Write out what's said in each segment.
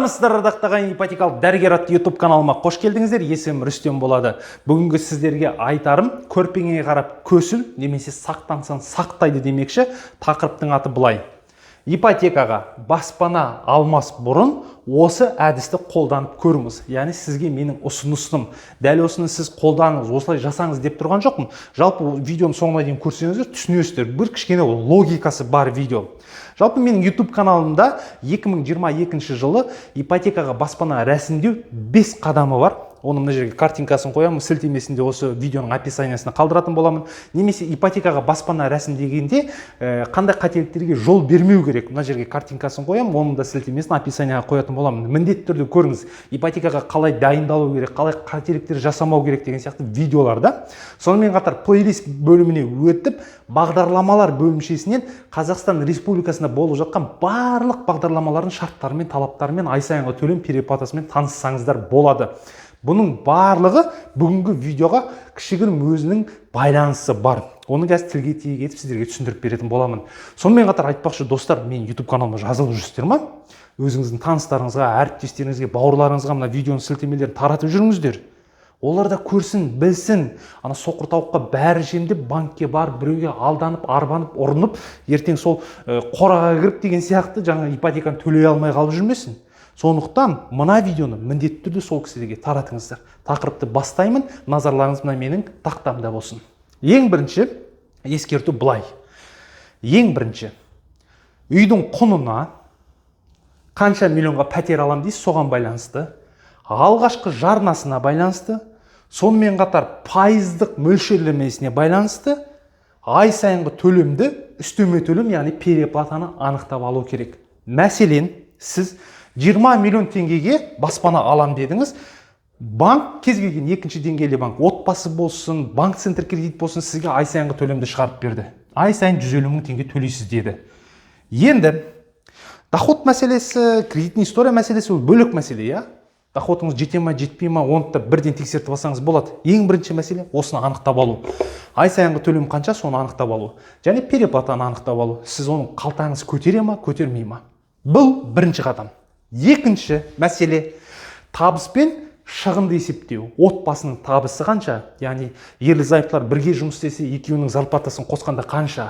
Армысыздар ардақтаған ипотекалық дәрігер атты YouTube каналыма қош келдіңіздер. Есімім Рүстем болады. Бүгінгі сіздерге айтарым, көрпеңе қарап көсіл, немесе сақтансаң сақтайды демекші. Тақырыптың аты былай. Ипотекаға баспана алмас бұрын осы әдісті қолданып көріңіз. Яғни сізге менің ұсынысым. Дәл осыны сіз қолданыңыз, осылай жасаңыз деп тұрған жоқпын. Жалпы видеоның соңына дейін көрсеңіздер түсінесіздер. Бір кішкене логикасы бар видео. Жалпы менің YouTube каналымда 2022 жылы ипотекаға баспана рәсімдеу 5 қадамы бар. Оны мына жерге картинкасын қоямын, сілтемесінде осы видеоның описаниясына қалдыратын боламын. Немесе ипотекаға баспана рәсімдегенде қандай қателіктерге жол бермеу керек. Мына жерге картинкасын қоямын, оның да сілтемесін описанияға қоятын боламын. Міндетті түрде көріңіз, ипотекаға қалай дайындалу керек, қалай қателіктер жасамау керек деген сияқты видеоларда. Сонымен қатар плейлист бөліміне өтіп, бағдарламалар бөлімшесінен Қазақстан Республикасында болып жатқан барлық бағдарламалардың шарттары мен талаптары мен ай сайынғы төлем переплатасымен таныссаңыздар болады. Бұның барлығы бүгінгі видеоға кішігірім өзінің байланысы бар. Оны қазір тілге тиек етіп сіздерге түсіндіріп беретін боламын. Сонымен қатар айтпақшы достар, мен YouTube каналыма жазылып жүрсіздер ме? Өзіңіздің таныстарыңызға, әріптестеріңізге, бауырларыңызға мына видеоның сілтемелерін таратып жүріңіздер. Олар да көрсін, білсін. Ана соқыр тауыққа бәрі жемдеп, банкке бар, біреуге алданып, арбанып, ұрынып, ертең сол қораға кіріп деген сияқты жаңа ипотеканы төлей алмай қалып жүрмесін. Сондықтан мына видеоны міндетті түрде сол кісілерге таратыңыздар. Тақырыпты бастаймын, назарларыңыз мына менің тақтамда болсын. Ең бірінші ескерту былай. Ең бірінші, үйдің құнына қанша миллионға пәтер алам дейсіз, соған байланысты, алғашқы жарнасына байланысты, сонымен қатар пайыздық мөлшерлемесіне байланысты, ай сайынғы төлемді, үстеме төлем, яғни переплатаны анықтап алу керек. Мәселен, сіз 20 миллион теңгеге баспана алам дедіңіз. Банк, кез келген екінші деңгейлі банк, отбасы болсын, банк центр кредит болсын, сізге ай сайынғы төлемді шығарып берді. Ай сайын 150 мың теңге төлейсіз деді. Енді доход мәселесі, кредитный история мәселесі ол бөлек мәселе, я? Доходыңыз жете ма, жетпей ма, оны да бірден тексертіп алсаңыз болады. Ең бірінші мәселе осыны анықтап алу. Ай сайынғы төлем қанша, соны анықтап алу. Және переплатаны анықтап алу. Сіз оның қалтаңыз көтере ма, көтермей ма? Бұл бірінші қадам. Екінші мәселе табыс пен шығынды есептеу. Отбасының табысы қанша? Яғни ерлі-зайыптылар бірге жұмыс істесе, екеуінің зарплатасын қосқанда қанша?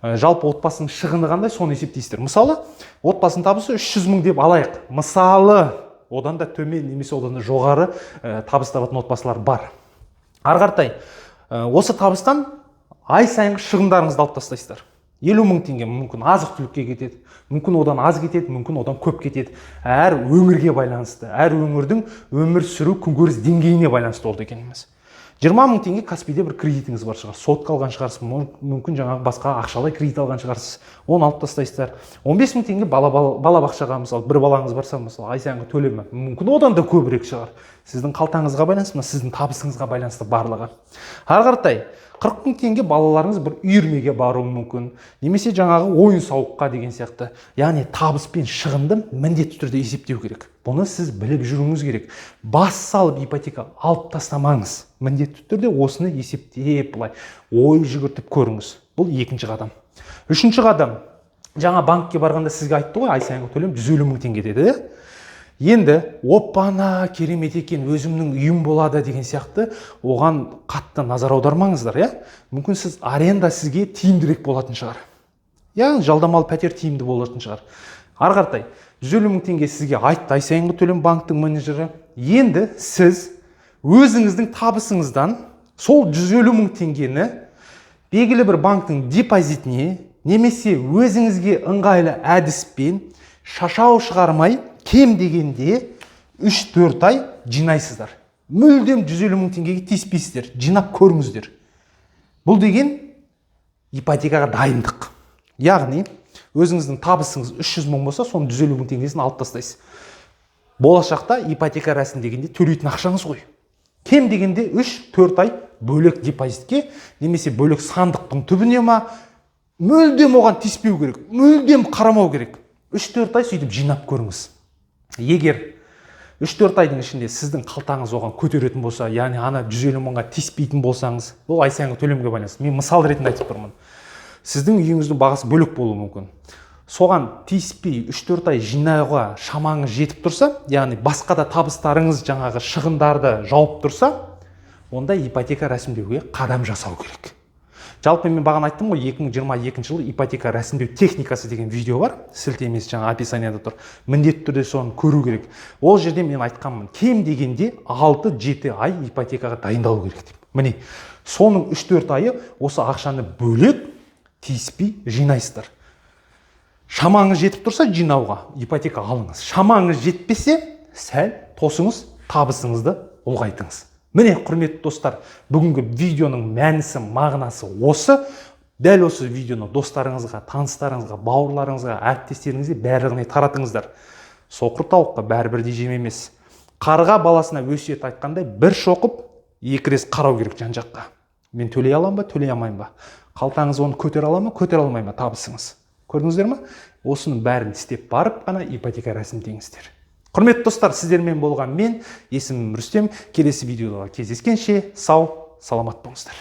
Жалпы отбасының шығыны қандай, соны есептейсіздер. Мысалы, отбасының табысы 300 мың деп алайық. Мысалы, одан да төмен немесе одан да жоғары табыс табатын отбасылар бар. Ары қаратай, осы табыстан ай сайынғы шығындарыңызды алып тастайсыздар. 50 мың теңге мүмкін азық түлікке кетеді, мүмкін одан аз кетеді, мүмкін одан көп кетеді. Әр өңірге байланысты, әр өңірдің өмір сүру күнкөріс деңгейіне байланысты ол дегеніміз. 20 мың теңге Каспийде бір кредитіңіз бар шығар, сотқа алған шығарсыз, мүмкін жаңағы басқа ақшалай кредит алған шығарсыз, оны алып тастайсыздар. 15 мың теңге балабақшаға, мысалы, бір балаңыз барса, мысалы, ай сайынғы төлемі, мүмкін одан да көбірек шығар. Сіздің қалтаңызға байланысты, сіздің табысыңызға байланысты барлығы. Ары қаратай, 40 мың теңге балаларыңыз бір үйірмеге баруы мүмкін, немесе жаңағы ойын сауыққа деген сияқты. Яғни табыс пен шығынды міндетті түрде есептеу керек. Бұны сіз біліп жүруіңіз керек. Бас салып ипотека алып тастамаңыз. Міндетті түрде осыны есептеп былай ой жүгіртіп көріңіз. Бұл екінші қадам. Үшінші қадам. Жаңа банкке барғанда сізге айтты ғой, ай сайынғы төлем 150 мың теңге деді. Енді опана керемет екен, өзімнің үйім болады деген сияқты оған қатты назар аудармаңыздар, я? Мүмкін сіз аренда сізге тиімдірек болатын шығар. Яғни жалдамалы пәтер тиімді болатын шығар. Ары қаратай, 150 мың теңге сізге айтты ай сайынғы төлем банктың менеджері. Енді сіз өзіңіздің табысыңыздан сол 150 мың теңгені белгілі бір банктың депозитіне немесе өзіңізге ыңғайлы әдіспен шашау шығармай кем дегенде 3-4 ай жинайсыздар. Мүлдем 150 мың теңгеге тиіспейсіздер, жинап көріңіздер. Бұл деген ипотекаға дайындық. Яғни, өзіңіздің табысыңыз 300 мың болса, соның 150 мың теңгесін алып тастайсыз. Болашақта ипотека рәсімдегенде төлейтін ақшаңыз ғой. Кем дегенде 3-4 ай бөлек депозитке, немесе бөлек сандықтың түбіне ма, мүлдем оған тиіспеу керек, мүлдем қарамау керек. 3-4 ай сөйтіп жинап көріңіз. Егер 3-4 айдың ішінде сіздің қалтаңыз оған көтеретін болса, яғни ана 150 мыңға тиіспейтін болсаңыз, бұл ай сайынғы төлемге байланысты. Мен мысал ретінде айтып тұрмын. Сіздің үйіңіздің бағасы бөлек болуы мүмкін. соған тиіспей 3-4 ай жинауға шамаңыз жетіп тұрса, яғни басқа да табыстарыңыз жаңағы шығындарды жауып тұрса, онда ипотека рәсімдеуге қадам жасау керек. Жалпы мен бағана айттым ғой, 2022 жылы ипотека рәсімдеу техникасы деген видео бар, сілтемесі жаңа описанияда тұр. Міндетті түрде соны көру керек. Ол жерде мен айтқанмын, кем дегенде 6-7 ай ипотекаға дайындалу керек деп. Міне, соның 3-4 айы осы ақшаны бөлек тиіспей жинайсыздар. Шамаңыз жетіп тұрса жинауға ипотека алыңыз. Шамаңыз жетпесе, сәл тосыңыз, табысыңызды ұлғайтыңыз. Міне, құрметті достар, бүгінгі видеоның мәнісі, мағынасы осы. Дәл осы видеоны достарыңызға, таныстарыңызға, бауырларыңызға, әріптестеріңізге барлығына таратыңыздар. Соқыр тауыққа бәрібір жем емес. Қарға баласына өсиет айтқандай, бір шоқып, 2 рет қарау керек жан-жаққа. Мен төлей аламын ба, төлей алмаймын ба? Қалтаңыз оны көтер аламын ба, көтер алмаймын ба табысыңыз? Көрдіңіздер ме? Осының бәрін істеп барып қана ипотека рәсімдеңіздер. Құрметті достар, сіздермен болған мен, есімім Рүстем. Келесі видеода кездескенше сау, саламат болыңыздар.